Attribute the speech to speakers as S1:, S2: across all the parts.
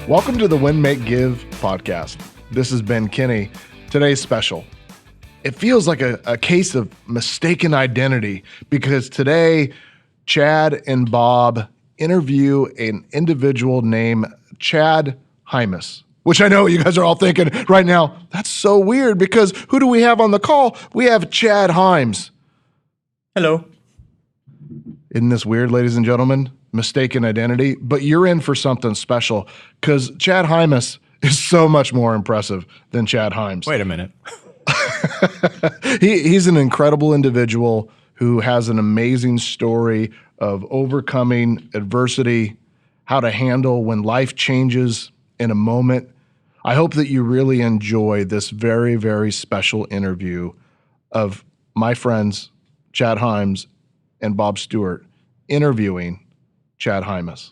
S1: Welcome to the Win, Make, Give podcast. This is Ben Kinney. Today's special. It feels like a case of mistaken identity because today Chad and Bob interview an individual named Chad Hymas, which I know you guys are all thinking right now, that's so weird because who do we have on the call? We have Chad Hyams.
S2: Hello.
S1: Isn't this weird, ladies and gentlemen? Mistaken identity, but you're in for something special because Chad Hymas is so much more impressive than Chad Hyams.
S2: Wait a minute.
S1: He's an incredible individual who has an amazing story of overcoming adversity, how to handle when life changes in a moment. I hope that you really enjoy this very, very special interview of my friends, Chad Hyams and Bob Stewart, interviewing Chad Hymas.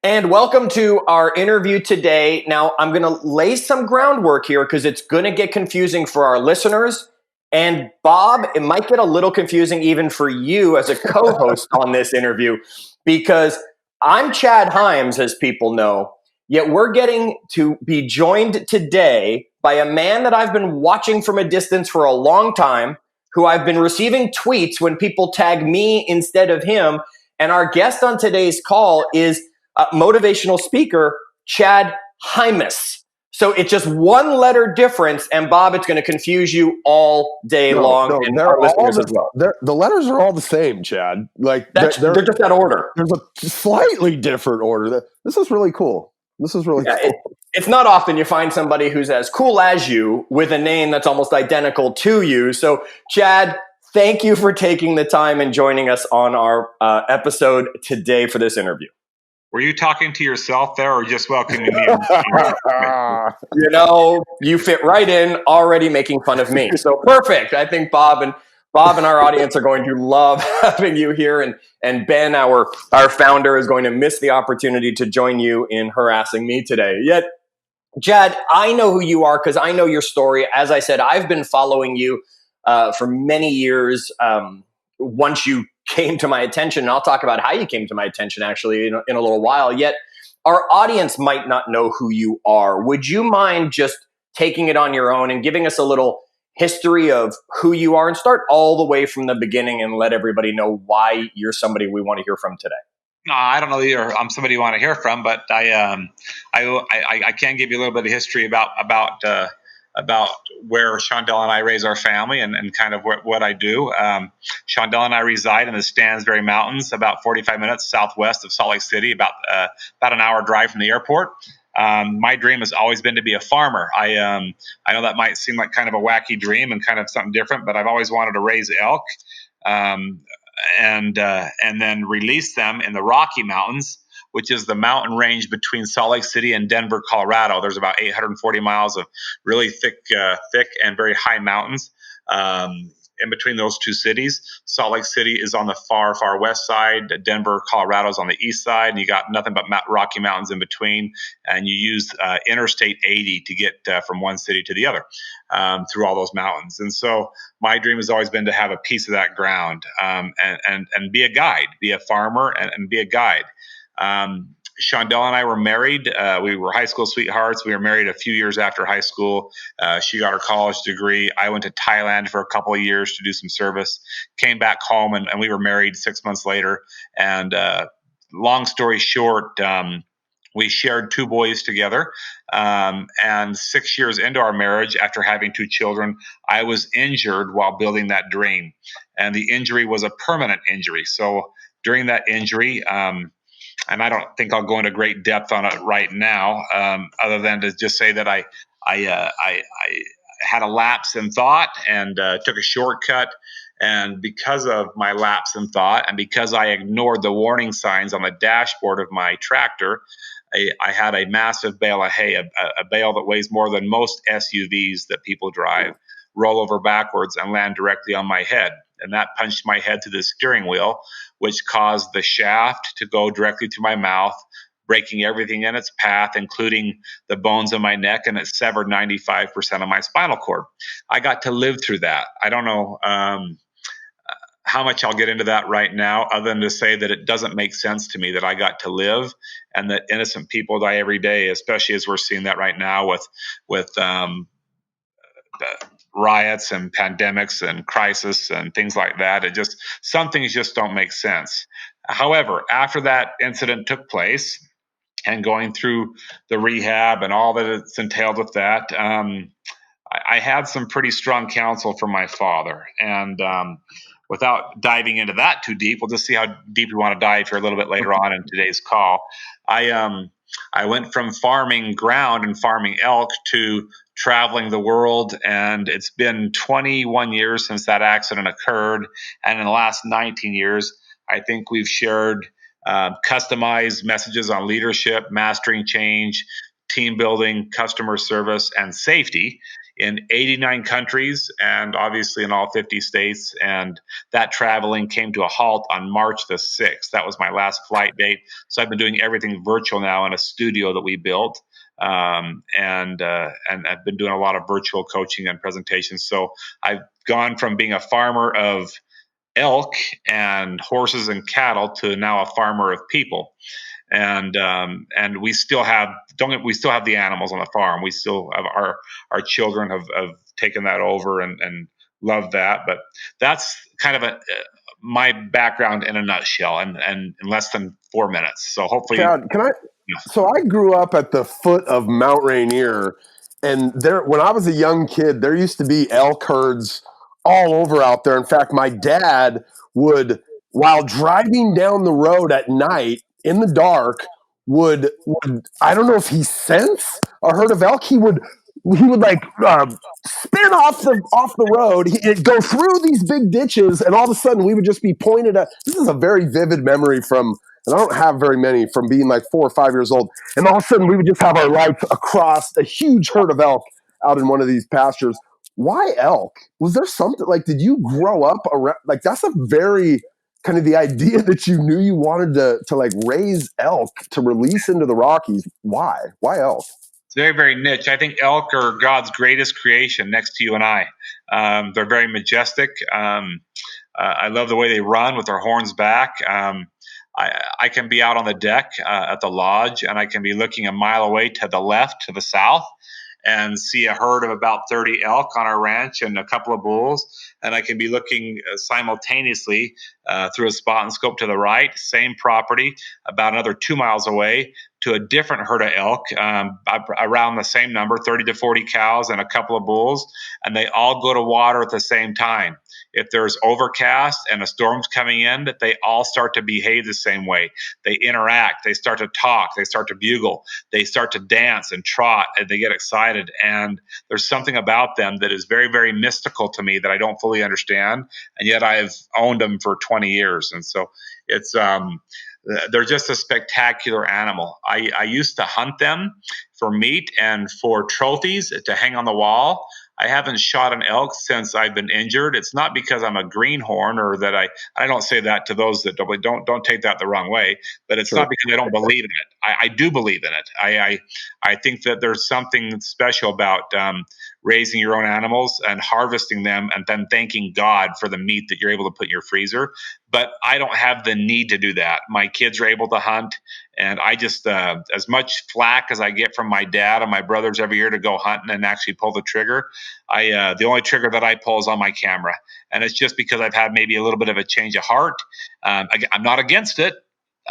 S3: And welcome to our interview today. Now, I'm going to lay some groundwork here because it's going to get confusing for our listeners. And Bob, it might get a little confusing even for you as a co-host on this interview because I'm Chad Hyams, as people know, yet we're getting to be joined today by a man that I've been watching from a distance for a long time, who I've been receiving tweets when people tag me instead of him. And our guest on today's call is motivational speaker, Chad Hymas. So it's just one letter difference. And Bob, it's going to confuse you all day long.
S4: No,
S3: and our listeners as well.
S4: The letters are all the same, Chad. Like
S3: they're just that order.
S4: There's a slightly different order. This is really cool. Cool.
S3: It's not often you find somebody who's as cool as you with a name that's almost identical to you. So Chad, thank you for taking the time and joining us on our episode today for this interview.
S5: Were you talking to yourself there or just welcoming me?
S3: You know, you fit right in, already making fun of me. So perfect. I think Bob and our audience are going to love having you here. And Ben, our founder, is going to miss the opportunity to join you in harassing me today. Yet, Chad, I know who you are because I know your story. As I said, I've been following you for many years. Once you came to my attention, and I'll talk about how you came to my attention actually in a little while, yet our audience might not know who you are. Would you mind just taking it on your own and giving us a little history of who you are and start all the way from the beginning and let everybody know why you're somebody we want to hear from today?
S5: No, I don't know that I'm somebody you want to hear from, but I can give you a little bit of history about where Shondell and I raise our family and kind of what I do. Shondell and I reside in the Stansbury Mountains, about 45 minutes southwest of Salt Lake City, about an hour drive from the airport. My dream has always been to be a farmer. I know that might seem like kind of a wacky dream and kind of something different, but I've always wanted to raise elk and then release them in the Rocky Mountains, which is the mountain range between Salt Lake City and Denver, Colorado. There's about 840 miles of really thick and very high mountains in between those two cities. Salt Lake City is on the far, far west side. Denver, Colorado is on the east side, and you got nothing but Rocky Mountains in between. And you use Interstate 80 to get from one city to the other through all those mountains. And so my dream has always been to have a piece of that ground and be a guide, be a farmer and be a guide. Shondell and I were married. We were high school sweethearts. We were married a few years after high school. She got her college degree. I went to Thailand for a couple of years to do some service, came back home, and we were married 6 months later. And long story short, we shared two boys together. And 6 years into our marriage, after having two children, I was injured while building that dream. And the injury was a permanent injury. So during that injury, and I don't think I'll go into great depth on it right now, other than to just say that I had a lapse in thought and took a shortcut. And because of my lapse in thought and because I ignored the warning signs on the dashboard of my tractor, I had a massive bale of hay, a bale that weighs more than most SUVs that people drive, roll over backwards and land directly on my head. And that punched my head through the steering wheel, which caused the shaft to go directly to my mouth, breaking everything in its path, including the bones in my neck, and it severed 95% of my spinal cord. I got to live through that. I don't know how much I'll get into that right now, other than to say that it doesn't make sense to me that I got to live and that innocent people die every day, especially as we're seeing that right now with riots and pandemics and crisis and things like that. Some things just don't make sense. However, after that incident took place and going through the rehab and all that it's entailed with that, I had some pretty strong counsel from my father. And without diving into that too deep, we'll just see how deep you want to dive here a little bit later on in today's call. I went from farming ground and farming elk to traveling the world, and it's been 21 years since that accident occurred. And in the last 19 years, I think we've shared customized messages on leadership, mastering change, team building, customer service, and safety in 89 countries and obviously in all 50 states. And that traveling came to a halt on March the 6th. That was my last flight date. So I've been doing everything virtual now in a studio that we built. And I've been doing a lot of virtual coaching and presentations. So I've gone from being a farmer of elk and horses and cattle to now a farmer of people. And we still have the animals on the farm. We still have our children have taken that over and love that. But that's kind of my background in a nutshell, and in less than 4 minutes. So hopefully,
S4: Chad, can I? So I grew up at the foot of Mount Rainier, and when I was a young kid, there used to be elk herds all over out there. In fact, my dad would, while driving down the road at night in the dark, would I don't know if he sensed a herd of elk. He would like spin off the road. He'd go through these big ditches, and all of a sudden we would just be pointed at. This is a very vivid memory from, and I don't have very many, from being like 4 or 5 years old. And all of a sudden we would just have our lights across a huge herd of elk out in one of these pastures. Why elk? Was there something, like, did you grow up around, like, that's a very kind of the idea that you knew you wanted to like raise elk to release into the Rockies. Why elk?
S5: It's very, very niche. I think elk are God's greatest creation next to you and I. They're very majestic. I love the way they run with their horns back. I can be out on the deck at the lodge, and I can be looking a mile away to the left, to the south, and see a herd of about 30 elk on our ranch and a couple of bulls. And I can be looking simultaneously through a spot and scope to the right, same property, about another 2 miles away, to a different herd of elk, around the same number, 30 to 40 cows and a couple of bulls, and they all go to water at the same time. If there's overcast and a storm's coming in, that they all start to behave the same way. They interact, they start to talk, they start to bugle, they start to dance and trot, and they get excited. And there's something about them that is very, very mystical to me that I don't fully understand, and yet I've owned them for 20 years. And so it's they're just a spectacular animal. I used to hunt them for meat and for trophies to hang on the wall. I haven't shot an elk since I've been injured. It's not because I'm a greenhorn, or that I don't say that to those that don't take that the wrong way, but it's not because I don't believe in it. I do believe in it. I think that there's something special about raising your own animals and harvesting them and then thanking God for the meat that you're able to put in your freezer. But I don't have the need to do that. My kids are able to hunt, and I just, as much flack as I get from my dad and my brothers every year to go hunting and actually pull the trigger, the only trigger that I pull is on my camera. And it's just because I've had maybe a little bit of a change of heart. I'm not against it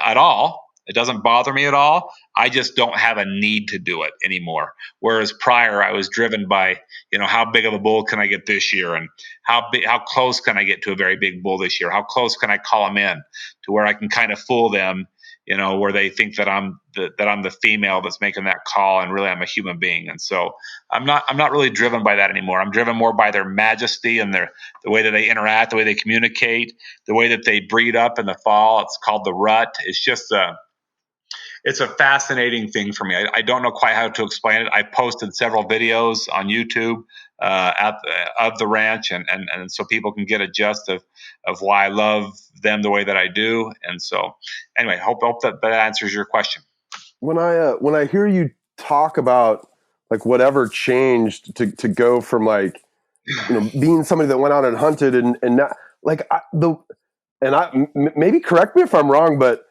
S5: at all. It doesn't bother me at all. I just don't have a need to do it anymore. Whereas prior, I was driven by, how big of a bull can I get this year, and how close can I get to a very big bull this year? How close can I call them in to where I can kind of fool them, where they think that I'm the female that's making that call, and really I'm a human being. And so I'm not really driven by that anymore. I'm driven more by their majesty and the way that they interact, the way they communicate, the way that they breed up in the fall. It's called the rut. It's just it's a fascinating thing for me. I don't know quite how to explain it. I posted several videos on YouTube of the ranch, and so people can get a gist of why I love them the way that I do. And so, anyway, hope that answers your question.
S4: When I hear you talk about like whatever changed to go from like being somebody that went out and hunted and not, like and maybe correct me if I'm wrong, but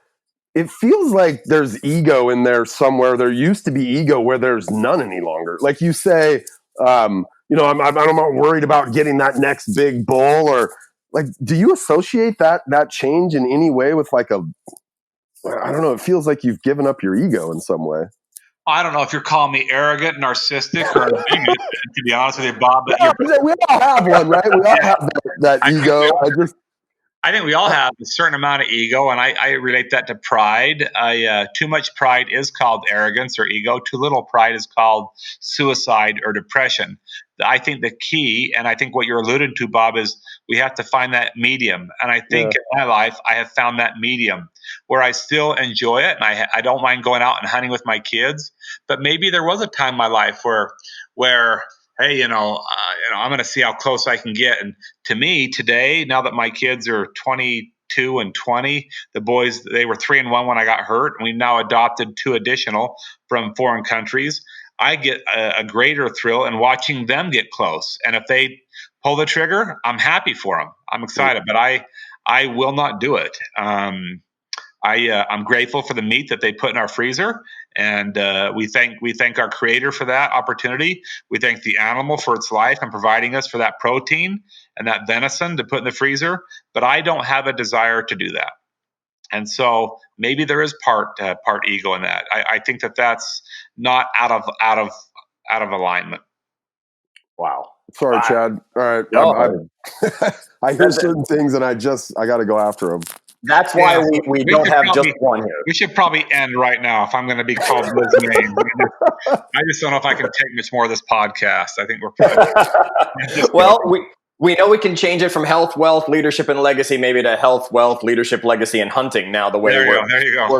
S4: it feels like there's ego in there somewhere. There used to be ego where there's none any longer. Like you say, I'm not worried about getting that next big bull, or like, do you associate that change in any way with like I don't know, it feels like you've given up your ego in some way.
S5: I don't know if you're calling me arrogant, narcissistic, or a bigot, to be honest with you, Bob. But
S4: we all have one, right? We all have that ego.
S5: I think we all have a certain amount of ego, and I relate that to pride. Too much pride is called arrogance or ego. Too little pride is called suicide or depression. I think the key, and I think what you're alluding to, Bob, is we have to find that medium. And I think in my life, I have found that medium where I still enjoy it, and I don't mind going out and hunting with my kids. But maybe there was a time in my life where hey, I'm going to see how close I can get. And to me today, now that my kids are 22 and 20, the boys, they were 3 and 1 when I got hurt, and we've now adopted 2 additional from foreign countries. I get a greater thrill in watching them get close. And if they pull the trigger, I'm happy for them. I'm excited, but I will not do it. I'm grateful for the meat that they put in our freezer, and we thank our Creator for that opportunity. We thank the animal for its life and providing us for that protein and that venison to put in the freezer. But I don't have a desire to do that, and so maybe there is part ego in that. I think that's not out of alignment.
S3: Wow.
S4: Sorry, Chad. All right,
S3: No.
S4: I hear certain things, and I got to go after them.
S3: That's why we don't have just one here.
S5: We should probably end right now if I'm going to be called Liz names. I just don't know if I can take much more of this podcast. I think we're probably
S3: well, we know we can change it from health, wealth, leadership, and legacy maybe to health, wealth, leadership, legacy, and hunting now the way we're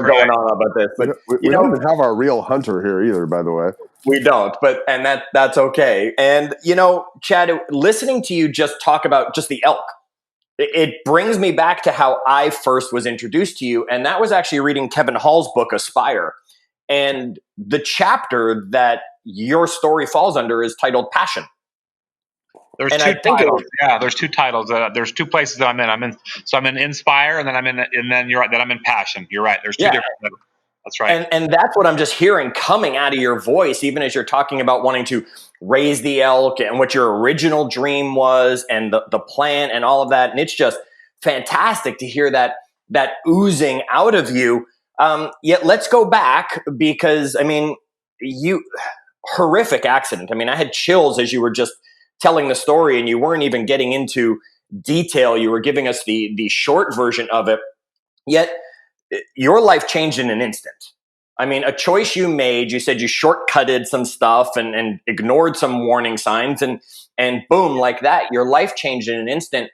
S3: going on about this. But
S4: we don't even have our real hunter here either, by the way.
S3: We don't, and that's okay. And, Chad, listening to you just talk about just the elk, it brings me back to how I first was introduced to you. And that was actually reading Kevin Hall's book, Aspire. And the chapter that your story falls under is titled Passion.
S5: There's 2 titles. There's 2 titles. There's 2 places that I'm in. So I'm in Inspire, and then you're right, then I'm in Passion. You're right. There's 2 different. That's right.
S3: And that's what I'm just hearing coming out of your voice, even as you're talking about wanting to raise the elk and what your original dream was and the plan and all of that. And it's just fantastic to hear that oozing out of you. Yet let's go back because, horrific accident. I had chills as you were just telling the story, and you weren't even getting into detail. You were giving us the short version of it. Yet your life changed in an instant. A choice you made, you said you shortcutted some stuff and ignored some warning signs, and boom, like that, your life changed in an instant.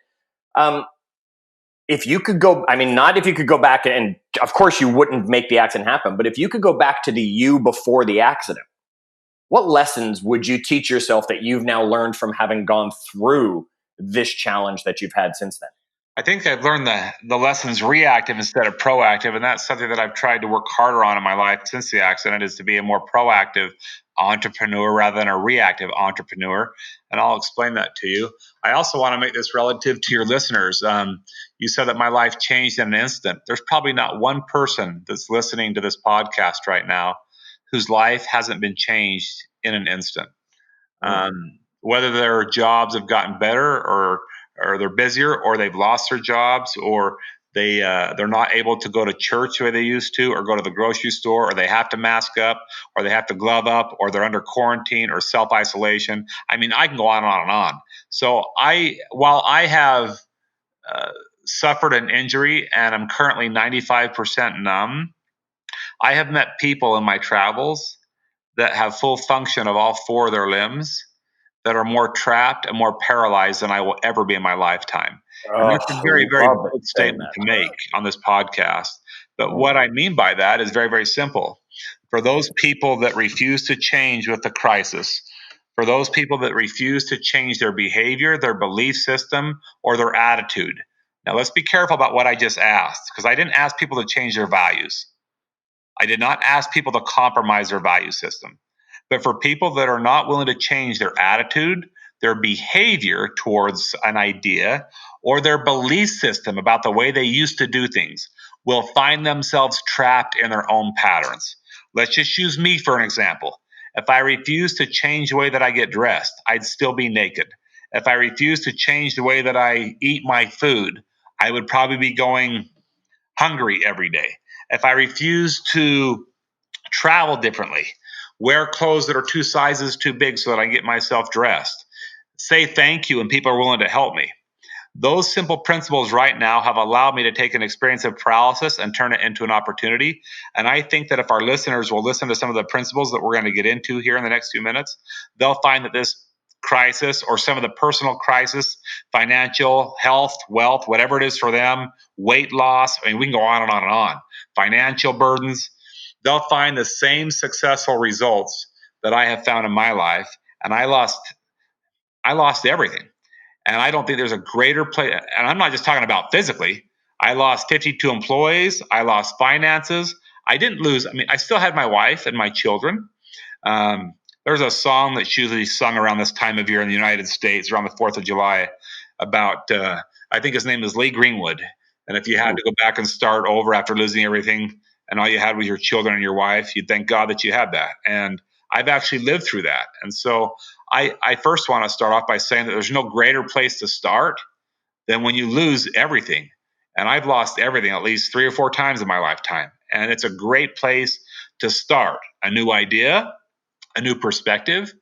S3: If you could go, not if you could go back, and of course you wouldn't make the accident happen, but if you could go back to the you before the accident, what lessons would you teach yourself that you've now learned from having gone through this challenge that you've had since then?
S5: I think I've learned the lessons reactive instead of proactive, and that's something that I've tried to work harder on in my life since the accident, is to be a more proactive entrepreneur rather than a reactive entrepreneur, and I'll explain that to you. I also want to make this relative to your listeners. You said that my life changed in an instant. There's probably not one person that's listening to this podcast right now whose life hasn't been changed in an instant. Whether their jobs have gotten better or they're busier, or they've lost their jobs, or they're not able to go to church the way they used to, or go to the grocery store, or they have to mask up, or they have to glove up, or they're under quarantine or self-isolation. I can go on and on and on. So while I have suffered an injury and I'm currently 95% numb, I have met people in my travels that have full function of all 4 of their limbs, that are more trapped and more paralyzed than I will ever be in my lifetime. And that's a very, very bold statement to make on this podcast. But what I mean by that is very, very simple. For those people that refuse to change with the crisis, for those people that refuse to change their behavior, their belief system, or their attitude. Now, let's be careful about what I just asked, because I didn't ask people to change their values. I did not ask people to compromise their value system. But for people that are not willing to change their attitude, their behavior towards an idea or their belief system about the way they used to do things will find themselves trapped in their own patterns. Let's just use me for an example. If I refuse to change the way that I get dressed, I'd still be naked. If I refuse to change the way that I eat my food, I would probably be going hungry every day. If I refuse to travel differently, wear clothes that are 2 sizes too big so that I get myself dressed, say thank you and people are willing to help me. Those simple principles right now have allowed me to take an experience of paralysis and turn it into an opportunity. And I think that if our listeners will listen to some of the principles that we're going to get into here in the next few minutes, they'll find that this crisis or some of the personal crisis, financial, health, wealth, whatever it is for them, weight loss, I mean, we can go on and on and on, financial burdens, they'll find the same successful results that I have found in my life. And I lost everything. And I don't think there's a greater place. And I'm not just talking about physically. I lost 52 employees. I lost finances. I didn't lose. I mean, I still had my wife and my children. There's a song that's usually sung around this time of year in the United States, around the 4th of July, about, I think his name is Lee Greenwood. And if you had to go back and start over after losing everything and all you had was your children and your wife, you'd thank God that you had that. And I've actually lived through that. And so I first want to start off by saying that there's no greater place to start than when you lose everything. And I've lost everything at least 3 or 4 times in my lifetime. And it's a great place to start a new idea, a new perspective,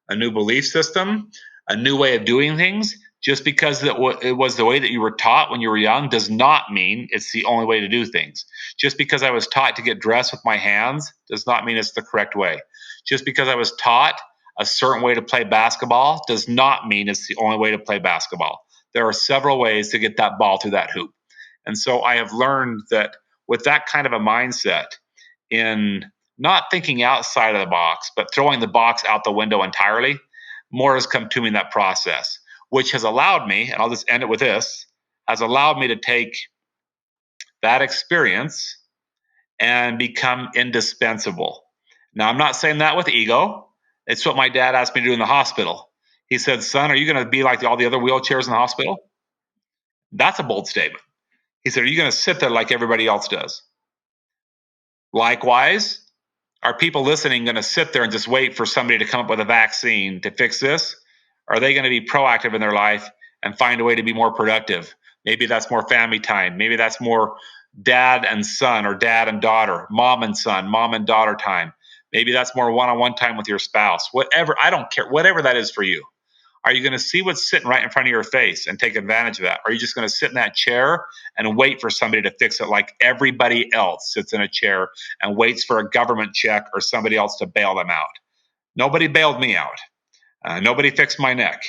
S5: a new belief system, a new way of doing things. Just because it was the way that you were taught when you were young does not mean it's the only way to do things. Just because I was taught to get dressed with my hands does not mean it's the correct way. Just because I was taught a certain way to play basketball does not mean it's the only way to play basketball. There are several ways to get that ball through that hoop. And so I have learned that with that kind of a mindset, in not thinking outside of the box, but throwing the box out the window entirely, more has come to me in that process, which has allowed me, and I'll just end it with this, has allowed me to take that experience and become indispensable. Now, I'm not saying that with ego. It's what my dad asked me to do in the hospital. He said, son, are you going to be like all the other wheelchairs in the hospital? That's a bold statement. He said, are you going to sit there like everybody else does? Likewise, are people listening going to sit there and just wait for somebody to come up with a vaccine to fix this? Are they going to be proactive in their life and find a way to be more productive? Maybe that's more family time. Maybe that's more dad and son or dad and daughter, mom and son, mom and daughter time. Maybe that's more one-on-one time with your spouse. Whatever, I don't care, whatever that is for you. Are you going to see what's sitting right in front of your face and take advantage of that? Or are you just going to sit in that chair and wait for somebody to fix it like everybody else sits in a chair and waits for a government check or somebody else to bail them out? Nobody bailed me out. Nobody fixed my neck.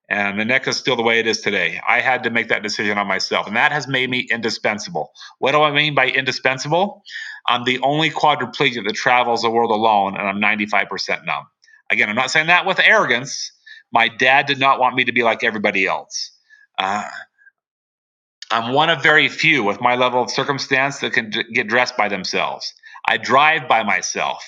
S5: And the neck is still the way it is today. I had to make that decision on myself. And that has made me indispensable. What do I mean by indispensable? I'm the only quadriplegic that travels the world alone, and I'm 95% numb. Again, I'm not saying that with arrogance. My dad did not want me to be like everybody else. I'm one of very few with my level of circumstance that can get dressed by themselves. I drive by myself.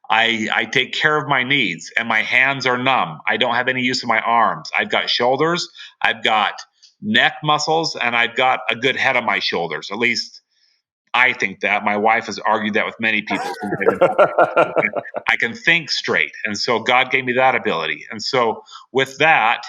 S5: I take care of my needs, and my hands are numb. I don't have any use of my arms. I've got shoulders, I've got neck muscles, and I've got a good head on my shoulders. At least I think that. My wife has argued that with many people. I can think straight. And so God gave me that ability. And so with that,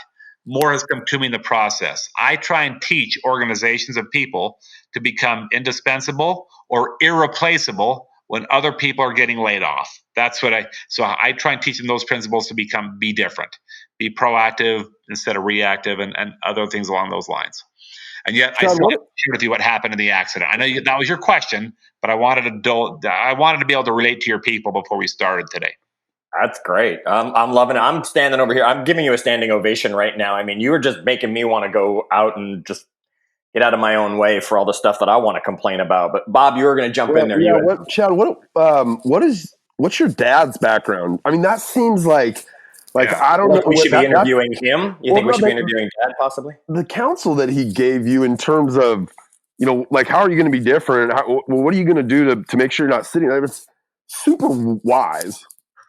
S5: more has come to me in the process. I try and teach organizations of people to become indispensable or irreplaceable when other people are getting laid off. That's what so I try and teach them those principles to be different, be proactive instead of reactive, and other things along those lines. And yet, Chad, I still haven't shared with you what happened in the accident. I know that was your question, but I wanted to be able to relate to your people before we started today.
S3: That's great. I'm loving it. I'm standing over here. I'm giving you a standing ovation right now. I mean, you were just making me want to go out and just get out of my own way for all the stuff that I want to complain about. But Bob, you were going to jump in there.
S4: Yeah, Chad, what's your dad's background? I mean, that seems like I don't know.
S3: We should be interviewing him. You think we should be interviewing Dad, possibly?
S4: The counsel that he gave you in terms of, how are you going to be different? What are you going to do to make sure you're not sitting there? It's super wise.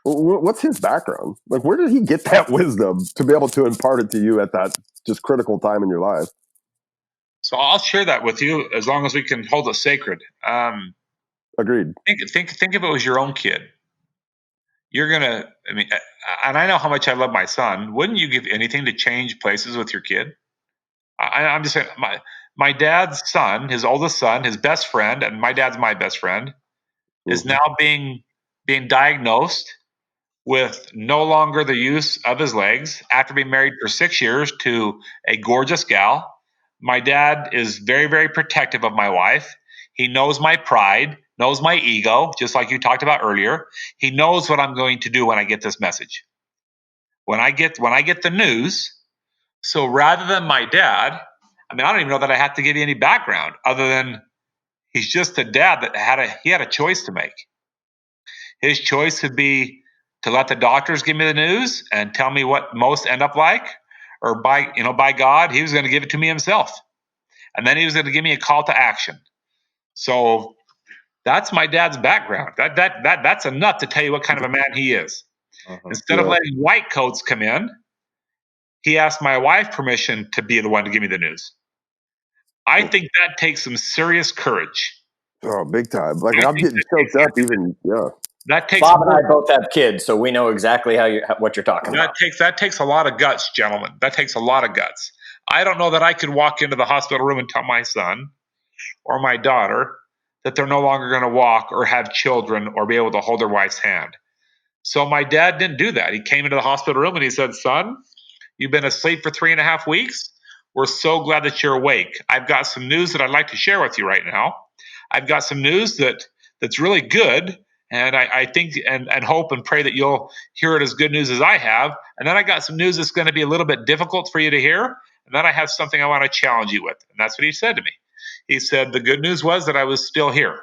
S4: What's his background? Like, where did he get that wisdom to be able to impart it to you at that just critical time in your life?
S5: So I'll share that with you as long as we can hold it sacred.
S4: Agreed.
S5: Think if it was your own kid. You're gonna. I mean, and I know how much I love my son. Wouldn't you give anything to change places with your kid? I'm just saying, my dad's son, his oldest son, his best friend, and my dad's my best friend, is now being diagnosed with no longer the use of his legs after being married for 6 years to a gorgeous gal. My dad is very, very protective of my wife. He knows my pride, knows my ego, just like you talked about earlier. He knows what I'm going to do when I get this message. When I get the news, so rather than my dad, I mean, I don't even know that I have to give you any background other than he's just a dad that had a choice to make. His choice would be to let the doctors give me the news and tell me what most end up like, or by God, he was going to give it to me himself. And then he was going to give me a call to action. So that's my dad's background. That's enough to tell you what kind of a man he is. Instead of letting white coats come in, he asked my wife permission to be the one to give me the news. I think that takes some serious courage.
S4: Oh, big time. Like, I'm getting choked up even, yeah.
S5: That takes
S3: Bob and I both have kids, so we know exactly what you're talking about.
S5: That takes a lot of guts, gentlemen. That takes a lot of guts. I don't know that I could walk into the hospital room and tell my son or my daughter that they're no longer going to walk or have children or be able to hold their wife's hand. So my dad didn't do that. He came into the hospital room and he said, "Son, you've been asleep for 3.5 weeks. We're so glad that you're awake. I've got some news that I'd like to share with you right now. I've got some news that's really good. And I think and hope and pray that you'll hear it as good news as I have. And then I got some news that's going to be a little bit difficult for you to hear. And then I have something I want to challenge you with." And that's what he said to me. He said, "The good news was that I was still here."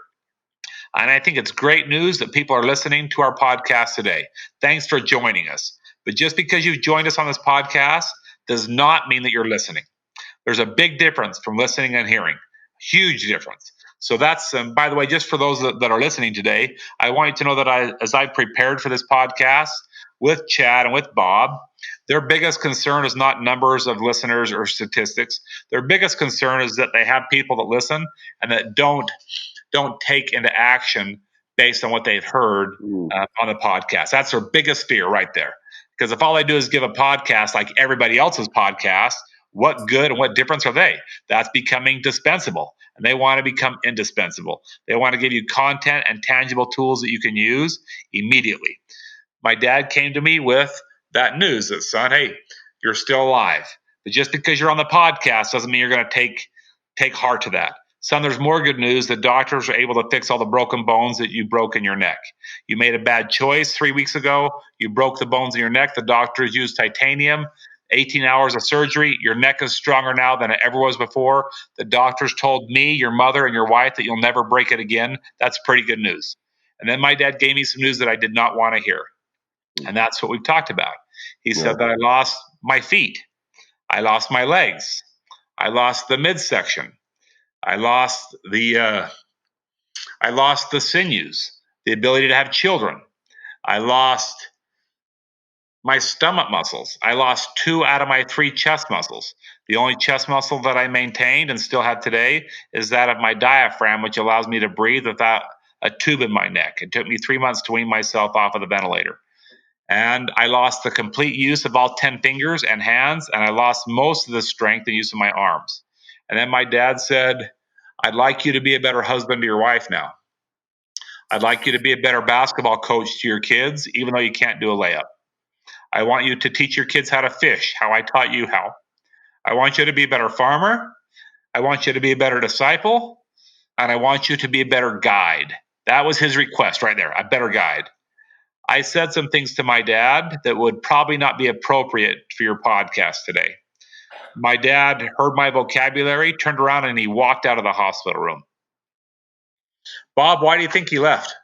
S5: And I think it's great news that people are listening to our podcast today. Thanks for joining us. But just because you've joined us on this podcast does not mean that you're listening. There's a big difference from listening and hearing. Huge difference. So that's, by the way, just for those that are listening today, I want you to know that as I prepared for this podcast with Chad and with Bob, their biggest concern is not numbers of listeners or statistics. Their biggest concern is that they have people that listen and that don't take into action based on what they've heard on the podcast. That's their biggest fear right there. Because if all I do is give a podcast like everybody else's podcast, what good and what difference are they? That's becoming dispensable. And they want to become indispensable. They want to give you content and tangible tools that you can use immediately. My dad came to me with that news that, "Son, hey, you're still alive. But just because you're on the podcast doesn't mean you're going to take heart to that. Son, there's more good news. The doctors are able to fix all the broken bones that you broke in your neck. You made a bad choice 3 weeks ago. You broke the bones in your neck. The doctors used titanium. 18 hours of surgery. Your neck is stronger now than it ever was before. The doctors told me, your mother, and your wife that you'll never break it again. That's pretty good news." And then my dad gave me some news that I did not want to hear. And that's what we've talked about. He said that I lost my feet. I lost my legs. I lost the midsection. I lost the sinews, the ability to have children. I lost my stomach muscles. I lost 2 out of my 3 chest muscles. The only chest muscle that I maintained and still have today is that of my diaphragm, which allows me to breathe without a tube in my neck. It took me 3 months to wean myself off of the ventilator. And I lost the complete use of all 10 fingers and hands, and I lost most of the strength and use of my arms. And then my dad said, "I'd like you to be a better husband to your wife now. I'd like you to be a better basketball coach to your kids, even though you can't do a layup. I want you to teach your kids how to fish, how I taught you how. I want you to be a better farmer. I want you to be a better disciple. And I want you to be a better guide." That was his request right there, a better guide. I said some things to my dad that would probably not be appropriate for your podcast today. My dad heard my vocabulary, turned around, and he walked out of the hospital room. Bob, why do you think he left?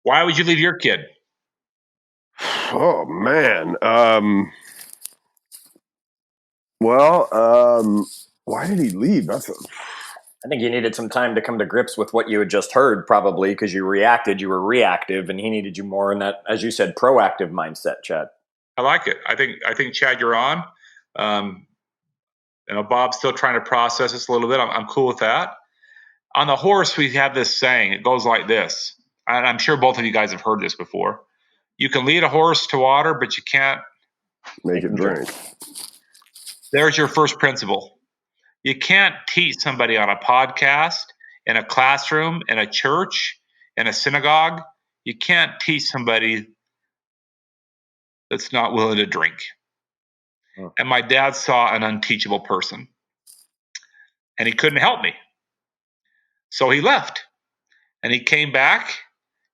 S5: Why would you leave your kid?
S4: Oh, man. Why did he leave?
S3: I think you needed some time to come to grips with what you had just heard, probably because you reacted, you were reactive, and he needed you more in that, as you said, proactive mindset, Chad.
S5: I like it. I think Chad, you're on. Bob's still trying to process this a little bit. I'm cool with that. On the horse, we have this saying. It goes like this, and I'm sure both of you guys have heard this before. You can lead a horse to water, but you can't
S4: make it drink.
S5: There's your first principle. You can't teach somebody on a podcast, in a classroom, in a church, in a synagogue. You can't teach somebody that's not willing to drink. Oh. And my dad saw an unteachable person, and he couldn't help me. So he left, and he came back,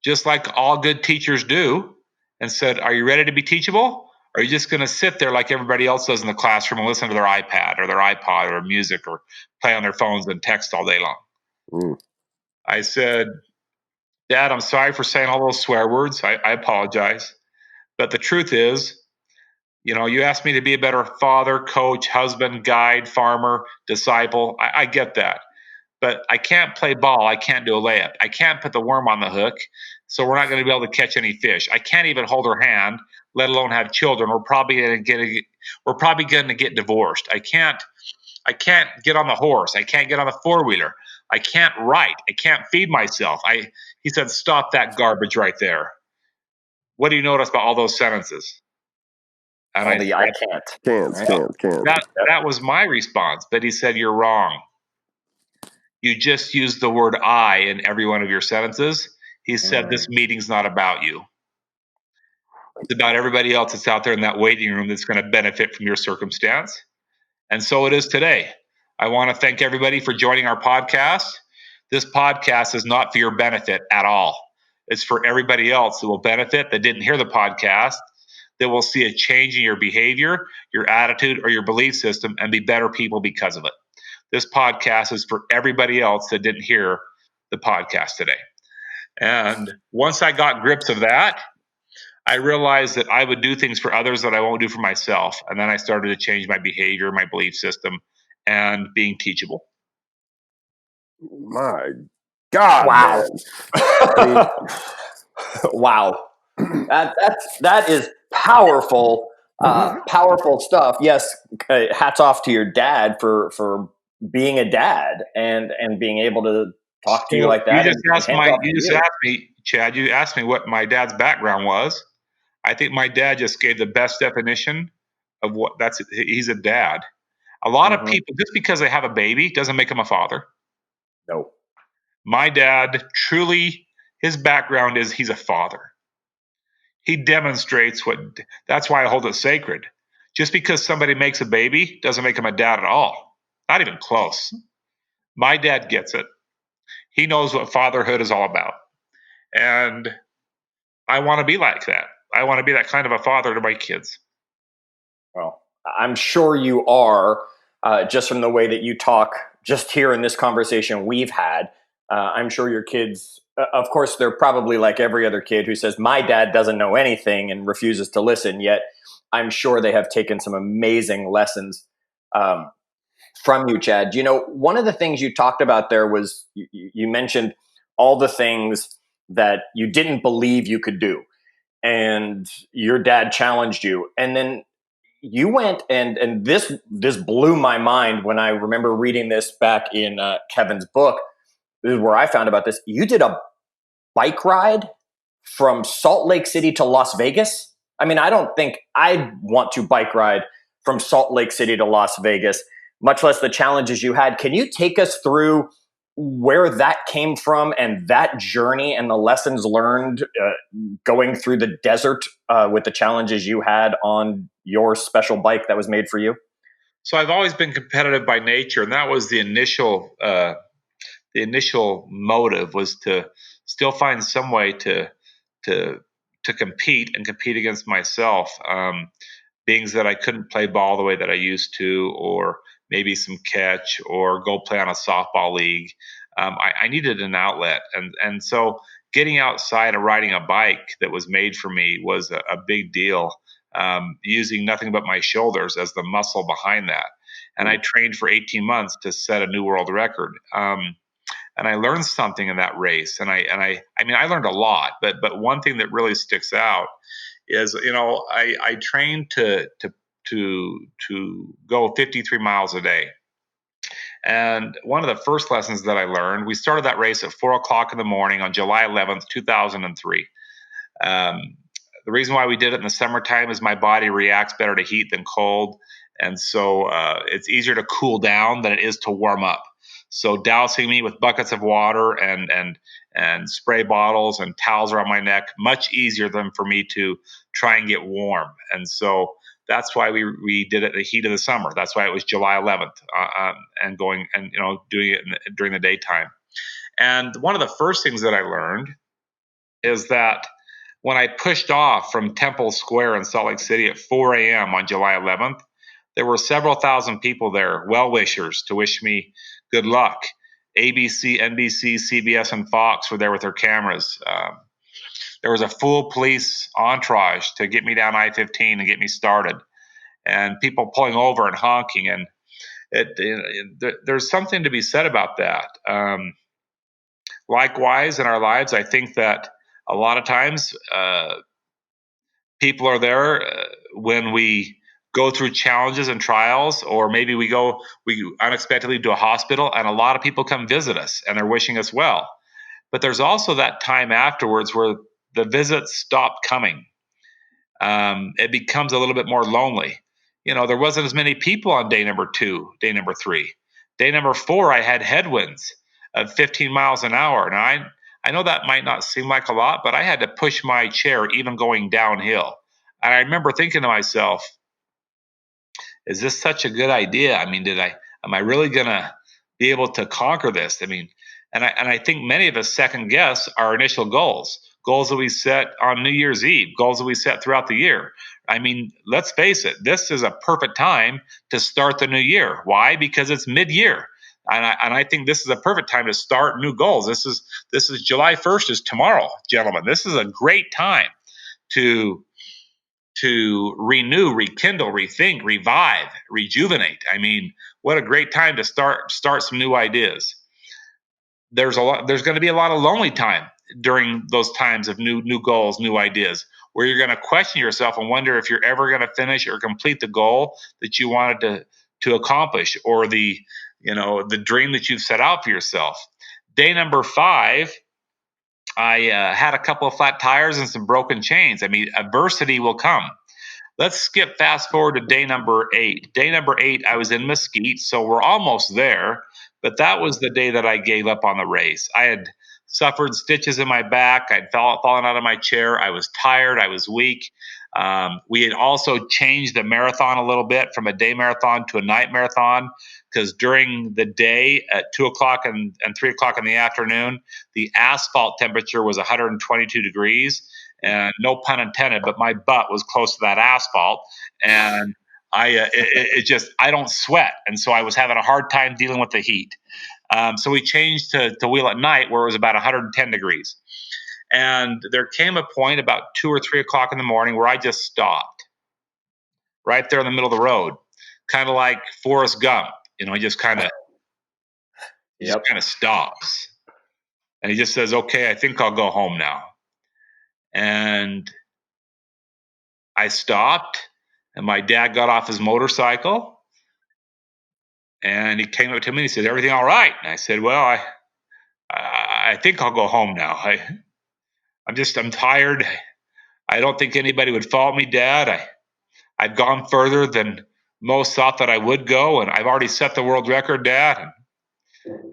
S5: just like all good teachers do, and said, are you ready to be teachable? Or are you just going to sit there like everybody else does in the classroom and listen to their iPad or their iPod or music or play on their phones and text all day long? Mm. I said, Dad, I'm sorry for saying all those swear words. I apologize. But the truth is, you asked me to be a better father, coach, husband, guide, farmer, disciple. I get that. But I can't play ball. I can't do a layup. I can't put the worm on the hook. So we're not going to be able to catch any fish. I can't even hold her hand, let alone have children. We're probably going to get divorced. I can't get on the horse. I can't get on the four-wheeler. I can't write. I can't feed myself. He said, stop that garbage right there. What do you notice about all those sentences? And
S3: I can't.
S5: That was my response. But he said, you're wrong. You just used the word I in every one of your sentences. He said, this meeting's not about you. It's about everybody else that's out there in that waiting room that's going to benefit from your circumstance. And so it is today. I want to thank everybody for joining our podcast. This podcast is not for your benefit at all. It's for everybody else that will benefit, that didn't hear the podcast, that will see a change in your behavior, your attitude, or your belief system and be better people because of it. This podcast is for everybody else that didn't hear the podcast today. And once I got grips of that, I realized that I would do things for others that I won't do for myself. And then I started to change my behavior, my belief system, and being teachable.
S4: My God.
S3: Wow. Wow. That is powerful, powerful stuff. Yes. Hats off to your dad for being a dad and being able to talk to you like that.
S5: You just asked me, Chad, you asked me what my dad's background was. I think my dad just gave the best definition of he's a dad. A lot of people, just because they have a baby doesn't make them a father.
S3: No.
S5: My dad truly, his background is he's a father. He demonstrates that's why I hold it sacred. Just because somebody makes a baby doesn't make him a dad at all. Not even close. My dad gets it. He knows what fatherhood is all about. And I want to be like that. I want to be that kind of a father to my kids.
S3: Well, I'm sure you are, just from the way that you talk, just here in this conversation we've had. I'm sure your kids, of course, they're probably like every other kid who says, my dad doesn't know anything and refuses to listen. Yet I'm sure they have taken some amazing lessons from you, Chad. One of the things you talked about there was you mentioned all the things that you didn't believe you could do. And your dad challenged you. And then you went and this blew my mind when I remember reading this back in Kevin's book. This is where I found about this. You did a bike ride from Salt Lake City to Las Vegas. I mean, I don't think I'd want to bike ride from Salt Lake City to Las Vegas, much less the challenges you had. Can you take us through where that came from and that journey and the lessons learned going through the desert with the challenges you had on your special bike that was made for you?
S5: So I've always been competitive by nature, and that was the initial motive, was to still find some way to compete and compete against myself. Being that I couldn't play ball the way that I used to, or maybe some catch, or go play on a softball league. I needed an outlet. And so getting outside and riding a bike that was made for me was a big deal, using nothing but my shoulders as the muscle behind that. and I trained for 18 months to set a new world record. And I learned something in that race, and I mean, I learned a lot, but one thing that really sticks out is, I trained to go 53 miles a day. And one of the first lessons that I learned, we started that race at 4:00 in the morning on July 11th, 2003. The reason why we did it in the summertime is my body reacts better to heat than cold. And so it's easier to cool down than it is to warm up. So dousing me with buckets of water and spray bottles and towels around my neck, much easier than for me to try and get warm. And so that's why we did it in the heat of the summer. That's why it was July 11th and going and doing it during the daytime. And one of the first things that I learned is that when I pushed off from Temple Square in Salt Lake City at 4 a.m. on July 11th, there were several thousand people there, well-wishers, to wish me good luck. ABC, NBC, CBS, and Fox were there with their cameras. There was a full police entourage to get me down I-15 and get me started, and people pulling over and honking. And there's something to be said about that. Likewise, in our lives, I think that a lot of times people are there when we go through challenges and trials, or maybe we unexpectedly to a hospital, and a lot of people come visit us and they're wishing us well. But there's also that time afterwards where the visits stop coming. It becomes a little bit more lonely. There wasn't as many people on day number 2, day number 3. Day number 4, I had headwinds of 15 miles an hour. Now, I know that might not seem like a lot, but I had to push my chair even going downhill. And I remember thinking to myself, is this such a good idea? I mean, am I really going to be able to conquer this? I mean, and I think many of us second guess our initial goals that we set on New Year's Eve, goals that we set throughout the year. I mean, let's face it, this is a perfect time to start the new year. Why? Because it's mid-year. And I think this is a perfect time to start new goals. This is July 1st is tomorrow, gentlemen. This is a great time to renew, rekindle, rethink, revive, rejuvenate. I mean, what a great time to start some new ideas. There's going to be a lot of lonely time during those times of new goals, new ideas, where you're going to question yourself and wonder if you're ever going to finish or complete the goal that you wanted to accomplish, or the dream that you've set out for yourself. Day number 5, I had a couple of flat tires and some broken chains. I mean, adversity will come. Let's skip fast forward to day number 8. Day number 8, I was in Mesquite, so we're almost there. But that was the day that I gave up on the race. I had suffered stitches in my back. I'd fallen out of my chair. I was tired. I was weak. We had also changed the marathon a little bit from a day marathon to a night marathon, because during the day at 2 o'clock and 3 o'clock in the afternoon, the asphalt temperature was 122 degrees. And no pun intended, but my butt was close to that asphalt. And I don't sweat. And so I was having a hard time dealing with the heat. So we changed to wheel at night, where it was about 110 degrees. And there came a point about 2 or 3 o'clock in the morning where I just stopped right there in the middle of the road, kind of like Forrest Gump. He just kind of stops. And he just says, okay, I think I'll go home now. And I stopped, and my dad got off his motorcycle, and he came up to me and he said, everything all right? And I said, well, I think I'll go home now. I'm tired. I don't think anybody would fault me, Dad. I've gone further than most thought that I would go, and I've already set the world record, Dad.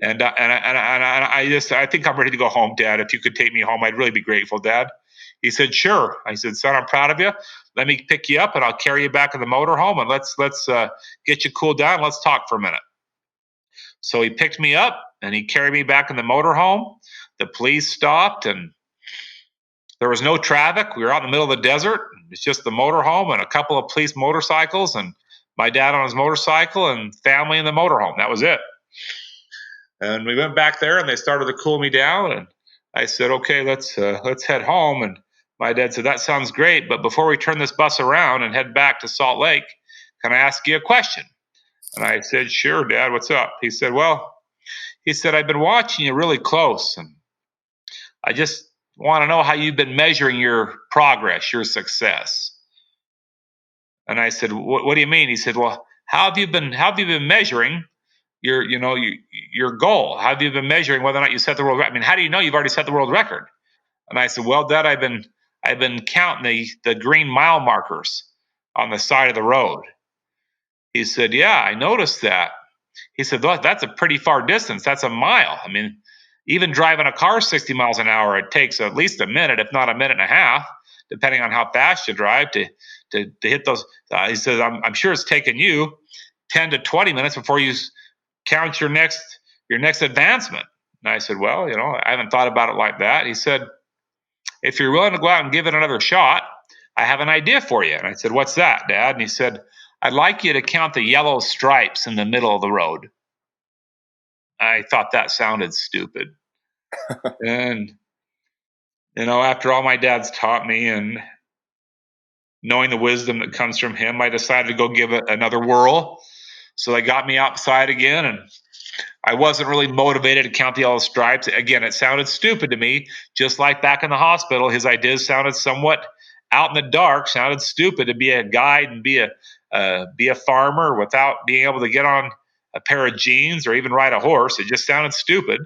S5: And I think I'm ready to go home, Dad. If you could take me home, I'd really be grateful, Dad. He said, sure. I said, son, I'm proud of you. Let me pick you up, and I'll carry you back in the motorhome, and let's get you cooled down. Let's talk for a minute. So he picked me up, and he carried me back in the motorhome. The police stopped, and there was no traffic. We were out in the middle of the desert. It's just the motorhome and a couple of police motorcycles, and my dad on his motorcycle, and family in the motorhome. That was it. And we went back there, and they started to cool me down, and I said, okay, let's head home. And my dad said, that sounds great, but before we turn this bus around and head back to Salt Lake, can I ask you a question? And I said, sure, Dad, what's up? He said, I've been watching you really close, and I just want to know how you've been measuring your progress, your success. And I said, what do you mean? He said, well, how have you been measuring your goal? How have you been measuring whether or not you set the world record? I mean, how do you know you've already set the world record? And I said, well, Dad, I've been counting the green mile markers on the side of the road. He said, yeah, I noticed that. He said, well, that's a pretty far distance. That's a mile. I mean, even driving a car 60 miles an hour, it takes at least a minute, if not a minute and a half, depending on how fast you drive to hit those. He says, I'm sure it's taken you 10 to 20 minutes before you count your next advancement. And I said, well, I haven't thought about it like that. He said, if you're willing to go out and give it another shot, I have an idea for you. And I said, what's that, Dad? And he said, I'd like you to count the yellow stripes in the middle of the road. I thought that sounded stupid. And, after all my dad's taught me and knowing the wisdom that comes from him, I decided to go give it another whirl. So they got me outside again, and I wasn't really motivated to count the yellow stripes. Again, it sounded stupid to me, just like back in the hospital. His ideas sounded somewhat out in the dark, sounded stupid to be a guide and be a farmer without being able to get on a pair of jeans or even ride a horse. It just sounded stupid.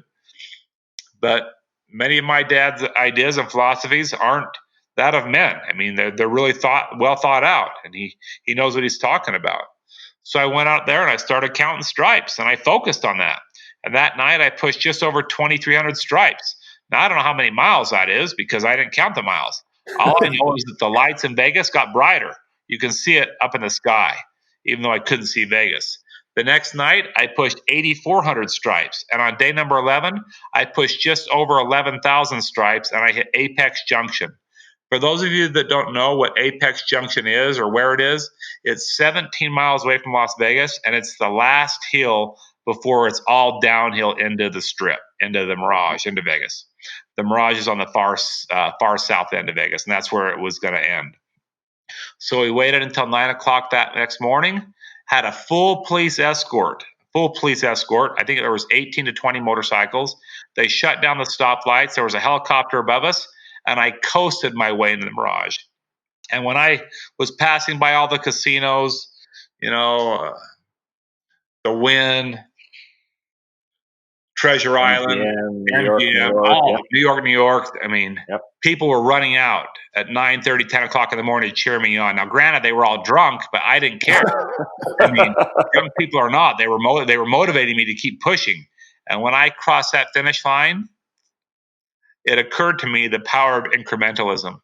S5: But many of my dad's ideas and philosophies aren't that of men. I mean, they're really well thought out, and he knows what he's talking about. So I went out there and I started counting stripes, and I focused on that. And that night I pushed just over 2,300 stripes. Now, I don't know how many miles that is because I didn't count the miles. All I know is that the lights in Vegas got brighter. You can see it up in the sky, even though I couldn't see Vegas. The next night, I pushed 8,400 stripes. And on day number 11, I pushed just over 11,000 stripes, and I hit Apex Junction. For those of you that don't know what Apex Junction is or where it is, it's 17 miles away from Las Vegas, and it's the last hill before it's all downhill into the Strip, into the Mirage, into Vegas. The Mirage is on the far south end of Vegas, and that's where it was going to end. So we waited until 9 o'clock that next morning, had a full police escort. I think there was 18 to 20 motorcycles. They shut down the stoplights. There was a helicopter above us, and I coasted my way into the Mirage. And when I was passing by all the casinos, the Wynn, Treasure Island, MGM, New York. I mean, people were running out at 9:30, 10 o'clock in the morning to cheer me on. Now, granted, they were all drunk, but I didn't care. I mean, young people or not, they were motivating me to keep pushing. And when I crossed that finish line, it occurred to me the power of incrementalism.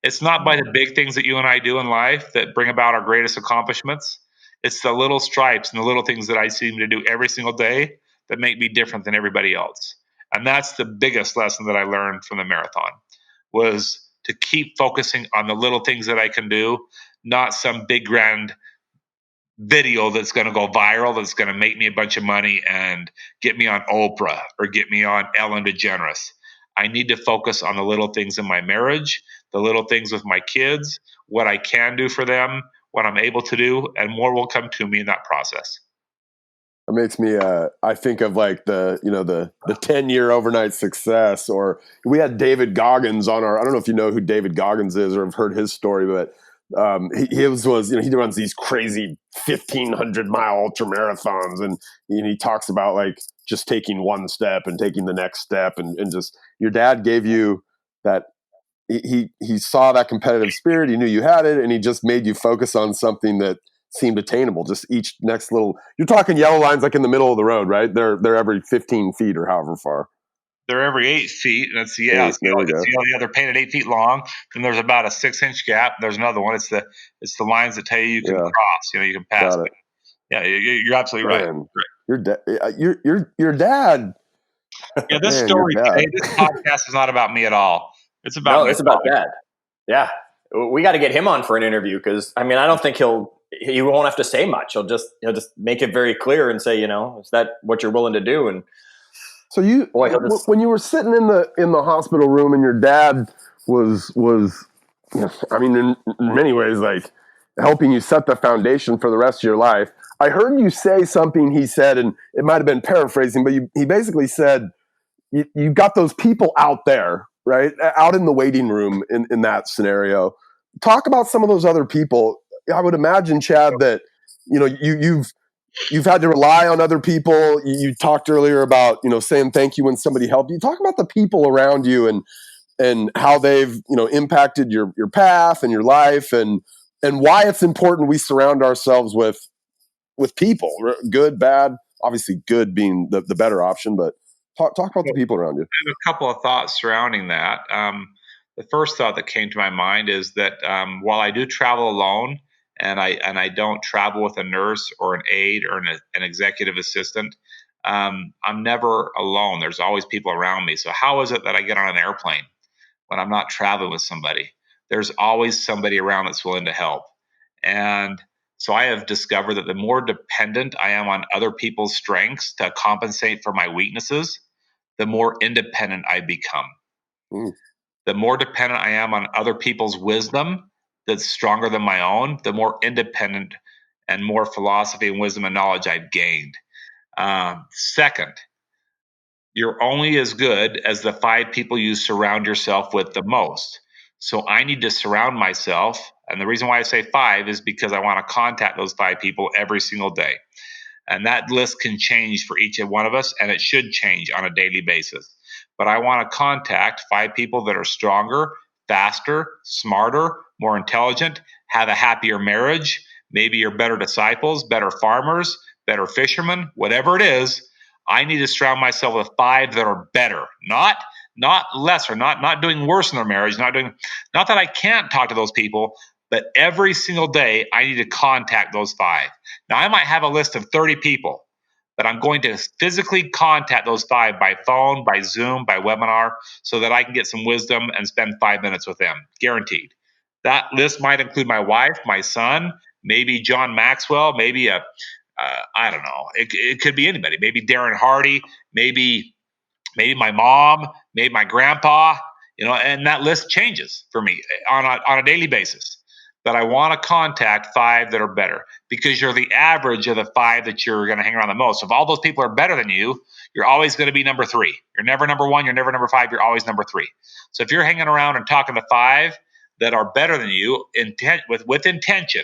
S5: It's not by the big things that you and I do in life that bring about our greatest accomplishments. It's the little stripes and the little things that I seem to do every single day that make me different than everybody else. And that's the biggest lesson that I learned from the marathon, was to keep focusing on the little things that I can do, not some big grand video that's going to go viral, that's going to make me a bunch of money and get me on Oprah or get me on Ellen DeGeneres. I need to focus on the little things in my marriage, the little things with my kids, what I can do for them, what I'm able to do, and more will come to me in that process.
S4: It makes me, I think of like the 10-year overnight success, or we had David Goggins on I don't know if you know who David Goggins is or have heard his story, but he runs these crazy 1,500 mile ultra marathons, and he talks about like just taking one step and taking the next step, and just your dad gave you that. He saw that competitive spirit. He knew you had it, and he just made you focus on something that seemed attainable. Just each next little. You're talking yellow lines like in the middle of the road, right? They're every 15 feet or however far.
S5: They're every 8 feet, and it's they're painted 8 feet long. Then there's about a 6-inch gap. There's another one. It's the lines that tell you can cross. You can pass. It. Yeah, you're absolutely right.
S4: Your dad.
S5: Yeah, this story today, this podcast is not about me at all. It's about
S3: it's about Dad. Yeah, we got to get him on for an interview because I don't think he won't have to say much. He'll just make it very clear and say, is that what you're willing to do? And
S4: so when you were sitting in the hospital room and your dad was in many ways like helping you set the foundation for the rest of your life. I heard you say something he said, and it might have been paraphrasing, but he basically said, you got those people out there, right? Out in the waiting room in that scenario. Talk about some of those other people. I would imagine, Chad, that, you've had to rely on other people. You talked earlier about, saying thank you when somebody helped you. Talk about the people around you and how they've, impacted your path and your life, and why it's important we surround ourselves with people, good, bad, obviously good being the better option, but talk about the people around you.
S5: I have a couple of thoughts surrounding that. The first thought that came to my mind is that while I do travel alone, and I don't travel with a nurse or an aide or an executive assistant, I'm never alone. There's always people around me. So how is it that I get on an airplane when I'm not traveling with somebody? There's always somebody around that's willing to help. And so I have discovered that the more dependent I am on other people's strengths to compensate for my weaknesses, the more independent I become. The more dependent I am on other people's wisdom that's stronger than my own, the more independent and more philosophy and wisdom and knowledge I've gained. Second, you're only as good as the 5 people you surround yourself with the most. So I need to surround myself. And the reason why I say 5 is because I want to contact those 5 people every single day. And that list can change for each one of us, and it should change on a daily basis. But I want to contact 5 people that are stronger, faster, smarter, more intelligent, have a happier marriage, maybe you're better disciples, better farmers, better fishermen, whatever it is. I need to surround myself with 5 that are better, not lesser, not doing worse in their marriage, not that I can't talk to those people, but every single day I need to contact those 5. Now I might have a list of 30 people, but I'm going to physically contact those 5 by phone, by Zoom, by webinar, so that I can get some wisdom and spend 5 minutes with them, guaranteed. That list might include my wife, my son, maybe John Maxwell, maybe I don't know. It could be anybody. Maybe Darren Hardy, maybe my mom, maybe my grandpa, and that list changes for me on a daily basis. But I want to contact 5 that are better, because you're the average of the 5 that you're going to hang around the most. If all those people are better than you, you're always going to be number 3. You're never number 1. You're never number 5. You're always number 3. So if you're hanging around and talking to 5 that are better than you, with intention,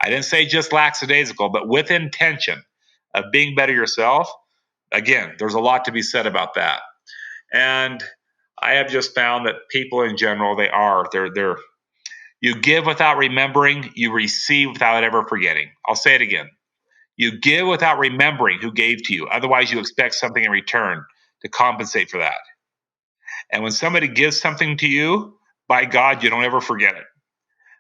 S5: I didn't say just lackadaisical, but with intention of being better yourself, again, there's a lot to be said about that. And I have just found that people in general, they're you give without remembering, you receive without ever forgetting. I'll say it again. You give without remembering who gave to you. Otherwise, you expect something in return to compensate for that. And when somebody gives something to you, by God, you don't ever forget it.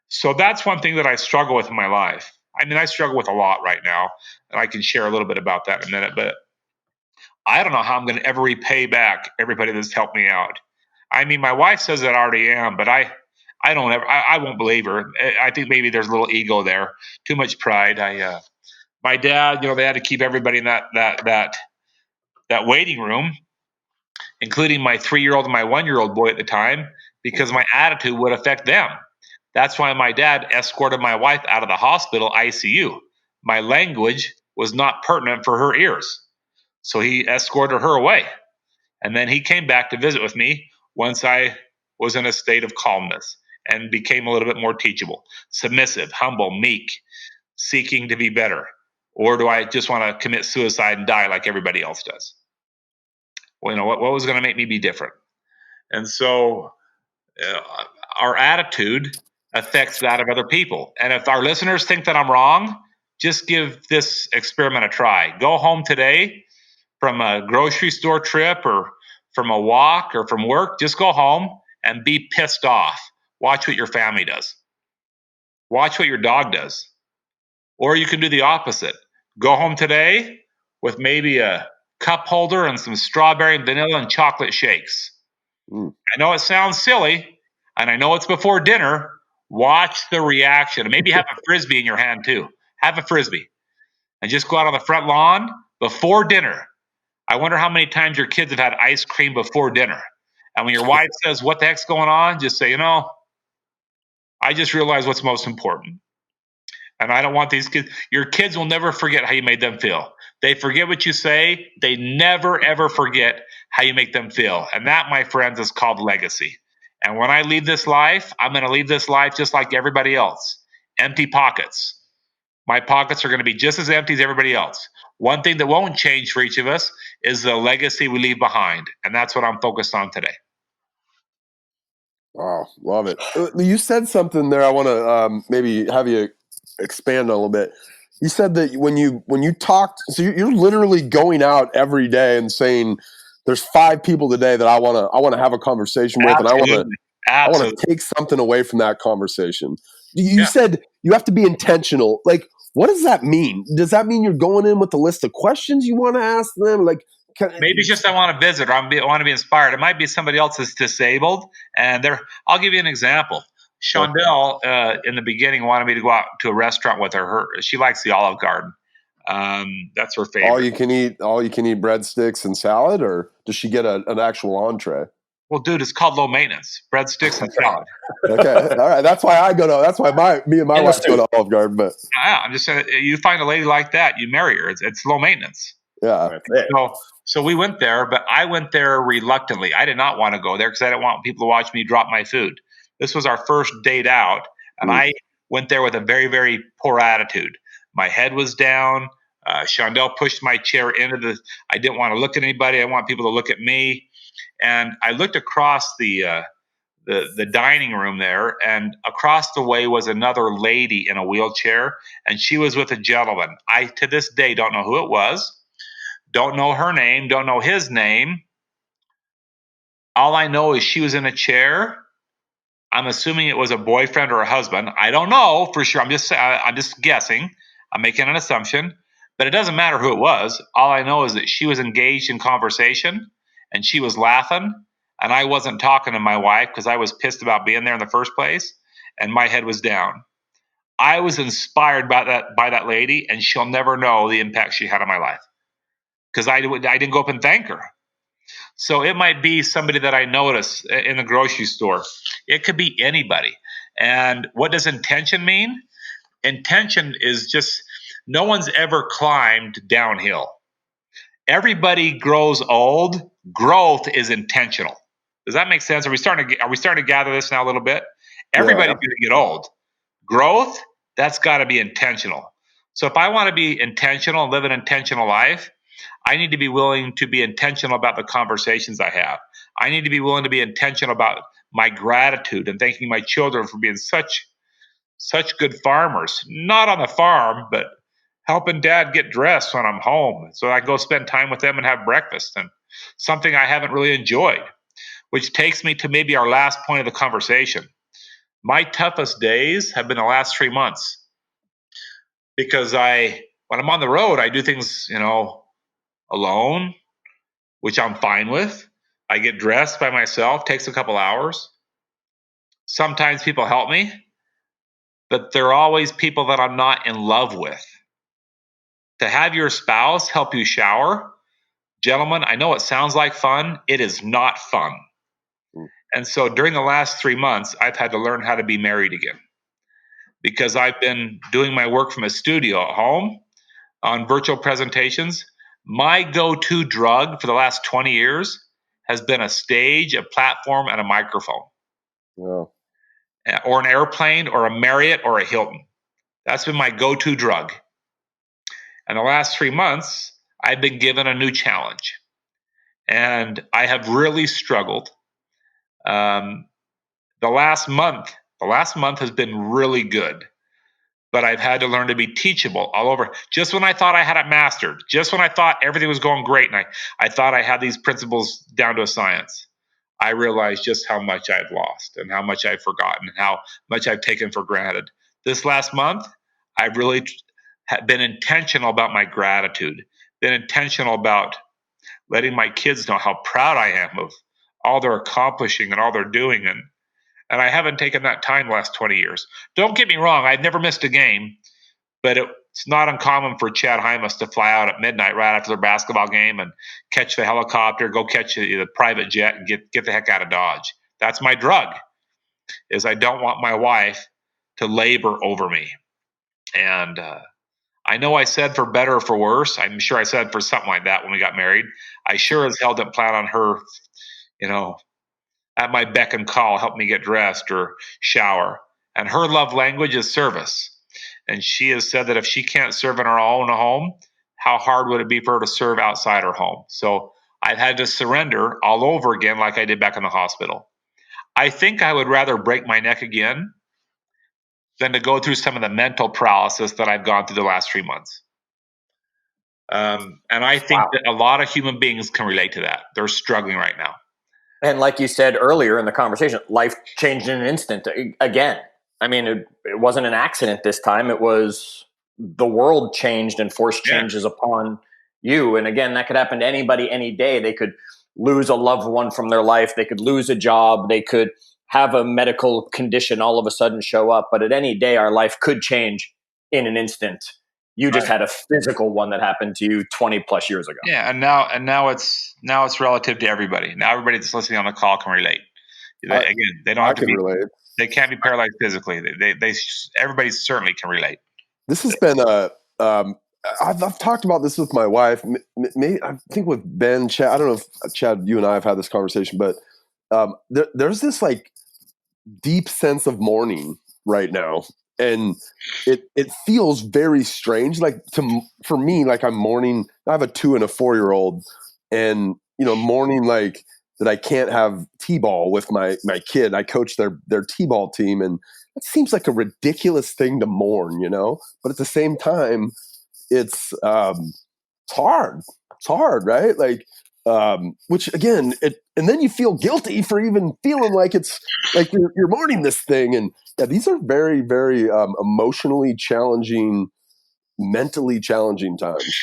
S5: So that's one thing that I struggle with in my life. I mean, I struggle with a lot right now, and I can share a little bit about that in a minute, but I don't know how I'm going to ever repay back everybody that's helped me out. I mean, my wife says that I already am, but I won't believe her. I think maybe there's a little ego there, too much pride. My dad, they had to keep everybody in that waiting room, including my 3-year-old and my 1-year-old boy at the time, because my attitude would affect them. That's why my dad escorted my wife out of the hospital ICU. My language was not pertinent for her ears. So he escorted her away. And then he came back to visit with me once I was in a state of calmness and became a little bit more teachable, submissive, humble, meek, seeking to be better. Or do I just want to commit suicide and die like everybody else does? Well, what was going to make me be different? And so our attitude affects that of other people. And if our listeners think that I'm wrong, just give this experiment a try. Go home today from a grocery store trip or from a walk or from work. Just go home and be pissed off. Watch what your family does. Watch what your dog does. Or you can do the opposite. Go home today with maybe a cup holder and some strawberry, vanilla, and chocolate shakes. I know it sounds silly, and I know it's before dinner. Watch the reaction. And maybe have a Frisbee in your hand too. Have a Frisbee. And just go out on the front lawn before dinner. I wonder how many times your kids have had ice cream before dinner. And when your wife says, what the heck's going on? Just say, I just realized what's most important. And I don't want these kids. Your kids will never forget how you made them feel. They forget what you say. They never, ever forget how you make them feel. And that, my friends, is called legacy. And when I leave this life, I'm going to leave this life just like everybody else. Empty pockets. My pockets are going to be just as empty as everybody else. One thing that won't change for each of us is the legacy we leave behind. And that's what I'm focused on today.
S4: Wow, love it. You said something there I want to maybe have you expand on a little bit. You said that when you talked, so you're literally going out every day and saying, "There's 5 people today that I want to have a conversation with,
S5: Absolutely.
S4: and I want to take something away from that conversation." You said you have to be intentional. Like, what does that mean? Does that mean you're going in with a list of questions you want to ask them? Like,
S5: maybe just I want to visit, or I want to be inspired. It might be somebody else that's disabled, and I'll give you an example. Shondell, in the beginning, wanted me to go out to a restaurant with her. She likes the Olive Garden. That's her favorite.
S4: All you can eat breadsticks and salad, or does she get an actual entree?
S5: Well, dude, it's called low maintenance. Breadsticks and salad.
S4: Okay, all right. That's why I go to. That's why me and my wife go to Olive Garden. But
S5: I'm just saying, you find a lady like that, you marry her. It's low maintenance.
S4: Yeah.
S5: So we went there, but I went there reluctantly. I did not want to go there because I didn't want people to watch me drop my food. This was our first date out, and I went there with a very, very poor attitude. My head was down. Shondell pushed my chair into I didn't want to look at anybody. I want people to look at me. And I looked across the dining room there, and across the way was another lady in a wheelchair, and she was with a gentleman. I, to this day, don't know who it was. Don't know her name. Don't know his name. All I know is she was in a chair. I'm assuming it was a boyfriend or a husband. I don't know for sure. I'm just guessing. I'm making an assumption, but it doesn't matter who it was. All I know is that she was engaged in conversation, and she was laughing, and I wasn't talking to my wife because I was pissed about being there in the first place, and my head was down. I was inspired by that lady, and she'll never know the impact she had on my life because I didn't go up and thank her. So it might be somebody that I notice in the grocery store. It could be anybody. And what does intention mean? Intention is just, no one's ever climbed downhill. Everybody grows old. Growth is intentional. Does that make sense? Are we starting to gather this now a little bit? Everybody's going to get old. Growth, that's got to be intentional. So if I want to be intentional and live an intentional life, I need to be willing to be intentional about the conversations I have. I need to be willing to be intentional about my gratitude and thanking my children for being such good farmers. Not on the farm, but helping dad get dressed when I'm home so I go spend time with them and have breakfast, and something I haven't really enjoyed, which takes me to maybe our last point of the conversation. My toughest days have been the last 3 months because when I'm on the road, I do things, alone, which I'm fine with. I get dressed by myself, takes a couple hours. Sometimes people help me, but they're always people that I'm not in love with. To have your spouse help you shower, gentlemen, I know it sounds like fun. It is not fun. And so during the last 3 months, I've had to learn how to be married again because I've been doing my work from a studio at home on virtual presentations. My go-to drug for the last 20 years has been a stage, a platform, and a microphone.
S4: Wow.
S5: Or an airplane, or a Marriott, or a Hilton. That's been my go-to drug. And the last 3 months, I've been given a new challenge. And I have really struggled. The last month has been really good. But I've had to learn to be teachable all over. Just when I thought I had it mastered, just when I thought everything was going great, and I thought I had these principles down to a science, I realized just how much I've lost and how much I've forgotten and how much I've taken for granted. This last month, I've really been intentional about my gratitude, been intentional about letting my kids know how proud I am of all they're accomplishing and all they're doing. And I haven't taken that time the last 20 years. Don't get me wrong, I've never missed a game, but it's not uncommon for Chad Hymas to fly out at midnight right after their basketball game and catch the helicopter, go catch the private jet, and get the heck out of Dodge. That's my drug, is I don't want my wife to labor over me. And I know I said for better or for worse. I'm sure I said for something like that when we got married. I sure as hell didn't plan on her, at my beck and call, help me get dressed or shower. And her love language is service. And she has said that if she can't serve in her own home, how hard would it be for her to serve outside her home? So I've had to surrender all over again like I did back in the hospital. I think I would rather break my neck again than to go through some of the mental paralysis that I've gone through the last 3 months. And I think that a lot of human beings can relate to that. They're struggling right now.
S3: And like you said earlier in the conversation, life changed in an instant again. I mean, it wasn't an accident this time. It was the world changed and forced changes upon you. And again, that could happen to anybody any day. They could lose a loved one from their life. They could lose a job. They could have a medical condition all of a sudden show up. But at any day, our life could change in an instant. You just had a physical one that happened to you 20 plus years ago.
S5: Yeah, and now it's relative to everybody. Now everybody that's listening on the call can relate. Again, they don't have to be relate. They can't be paralyzed physically. They everybody certainly can relate.
S4: This has been I've talked about this with my wife. Maybe I think with Ben, Chad. I don't know if Chad, you and I have had this conversation, but there's this like deep sense of mourning right now. And it feels very strange. Like for me, like I'm mourning. I have a 2 and a 4-year-old, and mourning like that I can't have t-ball with my kid. I coach their t-ball team, and it seems like a ridiculous thing to mourn, But at the same time, it's hard. It's hard, right? Like, which again, and then you feel guilty for even feeling like it's like you're mourning this thing. And yeah, these are very, very emotionally challenging, mentally challenging times.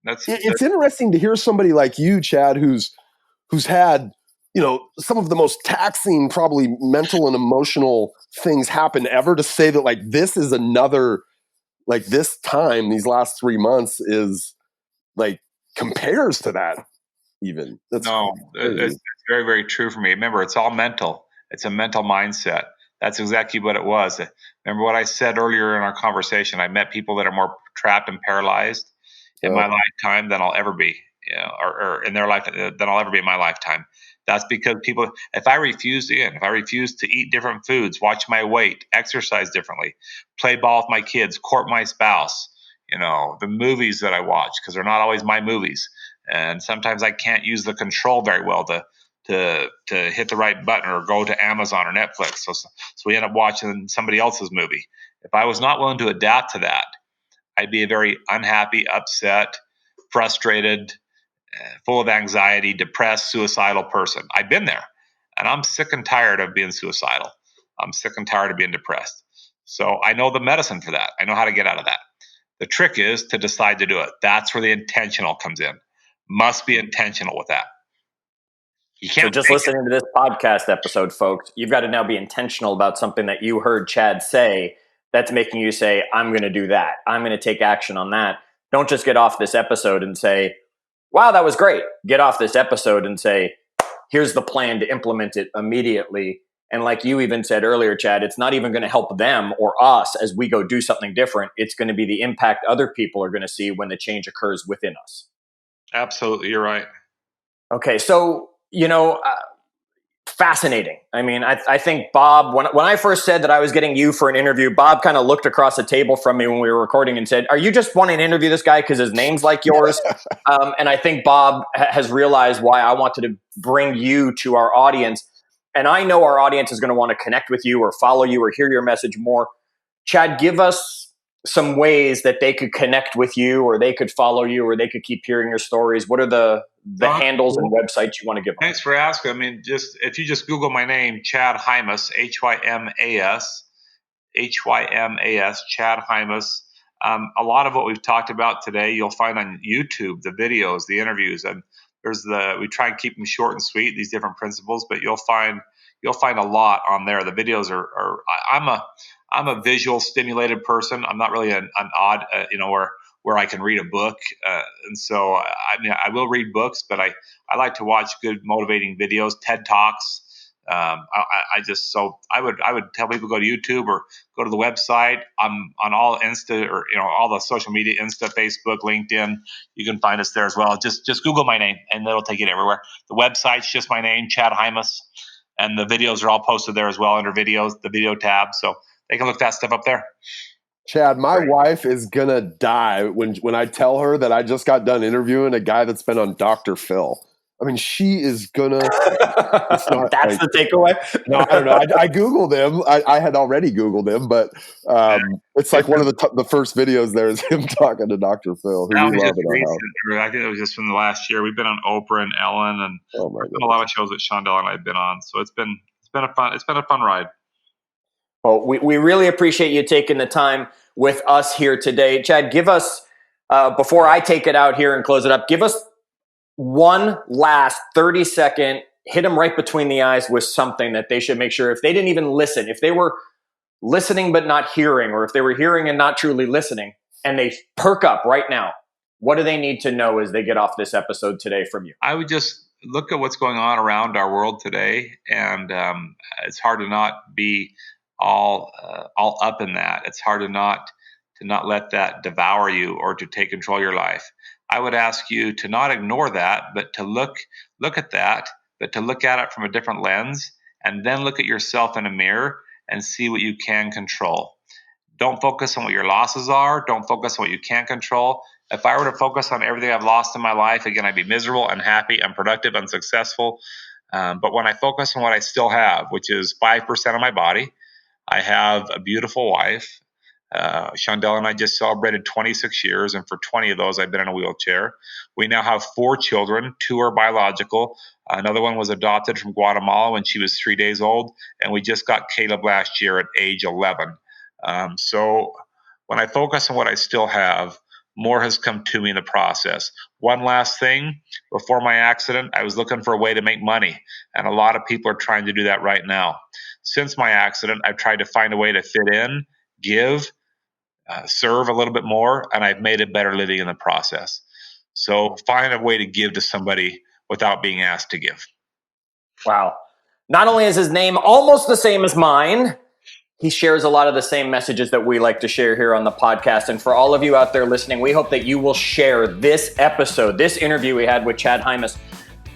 S4: It's interesting to hear somebody like you, Chad, who's had, some of the most taxing, probably mental and emotional things happen ever, to say that like this is another, like this time, these last 3 months is like compares to that. Even
S5: it's very, very true for me. Remember, it's all mental. It's a mental mindset. That's exactly what it was. Remember what I said earlier in our conversation. I met people that are more trapped and paralyzed in my lifetime than I'll ever be, or in their life than I'll ever be in my lifetime. That's because people, if I refuse to eat different foods, watch my weight, exercise differently, play ball with my kids, court my spouse, the movies that I watch, because they're not always my movies. And sometimes I can't use the control very well to hit the right button or go to Amazon or Netflix. So we end up watching somebody else's movie. If I was not willing to adapt to that, I'd be a very unhappy, upset, frustrated, full of anxiety, depressed, suicidal person. I've been there, and I'm sick and tired of being suicidal. I'm sick and tired of being depressed. So I know the medicine for that. I know how to get out of that. The trick is to decide to do it. That's where the intentional comes in. Must be intentional with that.
S3: You can't. So just listening to this podcast episode, folks, you've got to now be intentional about something that you heard Chad say that's making you say, I'm going to do that. I'm going to take action on that. Don't just get off this episode and say, wow, that was great. Get off this episode and say, here's the plan to implement it immediately. And like you even said earlier, Chad, it's not even going to help them or us as we go do something different. It's going to be the impact other people are going to see when the change occurs within us.
S5: Absolutely. You're right.
S3: Okay. So, fascinating. I mean, I think Bob, when I first said that I was getting you for an interview, Bob kind of looked across the table from me when we were recording and said, are you just wanting to interview this guy because his name's like yours? And I think Bob has realized why I wanted to bring you to our audience. And I know our audience is going to want to connect with you or follow you or hear your message more. Chad, give us some ways that they could connect with you or they could follow you or they could keep hearing your stories. What are the handles and websites you want to give them?
S5: Thanks for asking. I mean, if you just Google my name, Chad Hymas, Hymas, Chad Hymas. A lot of what we've talked about today, you'll find on YouTube, the videos, the interviews, and we try and keep them short and sweet, these different principles, but you'll find a lot on there. The videos are I'm a visual stimulated person. I'm not really an odd, where I can read a book. And so, I will read books, but I like to watch good motivating videos, TED Talks, I would tell people go to YouTube or go to the website. I'm on all Insta or all the social media, Insta, Facebook, LinkedIn. You can find us there as well. Just Google my name and it'll take you everywhere. The website's just my name, Chad Hymas, and the videos are all posted there as well under videos, the video tab. So they can look that stuff up there.
S4: Chad, my wife is gonna die when I tell her that I just got done interviewing a guy that's been on Dr. Phil. I mean, she is gonna.
S3: That's the takeaway.
S4: No, I don't know. I Googled him. I had already Googled him, but it's like one of the first videos there is him talking to Dr. Phil. Who you love
S5: I think it was just from the last year. We've been on Oprah and Ellen, and a lot of shows that Shondell and I have been on. So it's been a fun ride.
S3: Well, we really appreciate you taking the time with us here today. Chad, give us, before I take it out here and close it up, give us one last 30-second, hit them right between the eyes with something that they should make sure, if they didn't even listen, if they were listening but not hearing, or if they were hearing and not truly listening, and they perk up right now, what do they need to know as they get off this episode today from you?
S5: I would just look at what's going on around our world today, and it's hard to not be all up in that. It's hard to not let that devour you or to take control of your life. I would ask you to not ignore that, but to look at that, but to look at it from a different lens, and then look at yourself in a mirror and see what you can control. Don't focus on what your losses are. Don't focus on what you can't control. If I were to focus on everything I've lost in my life, again, I'd be miserable, unhappy, unproductive, unsuccessful. But when I focus on what I still have, which is 5% of my body, I have a beautiful wife. Shondell and I just celebrated 26 years, and for 20 of those, I've been in a wheelchair. We now have 4 children. 2 are biological. Another one was adopted from Guatemala when she was 3 days old, and we just got Caleb last year at age 11. So when I focus on what I still have, more has come to me in the process. One last thing, before my accident, I was looking for a way to make money, and a lot of people are trying to do that right now. Since my accident, I've tried to find a way to fit in, give, serve a little bit more, and I've made a better living in the process. So find a way to give to somebody without being asked to give.
S3: Wow. Not only is his name almost the same as mine, he shares a lot of the same messages that we like to share here on the podcast. And for all of you out there listening, we hope that you will share this episode, this interview we had with Chad Hymas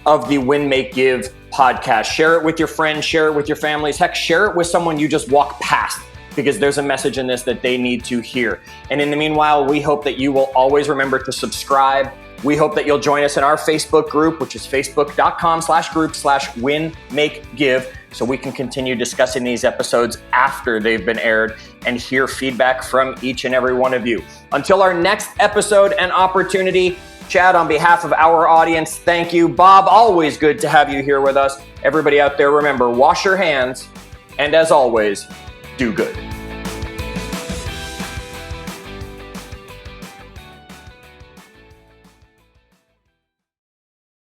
S3: of the Win, Make, Give podcast. Share it with your friends, share it with your families. Heck, share it with someone you just walk past, because there's a message in this that they need to hear. And in the meanwhile, we hope that you will always remember to subscribe. We hope that you'll join us in our Facebook group, which is facebook.com/group/win-make-give, so we can continue discussing these episodes after they've been aired and hear feedback from each and every one of you. Until our next episode and opportunity, Chad, on behalf of our audience, thank you. Bob, always good to have you here with us. Everybody out there, remember, wash your hands, and as always, do good.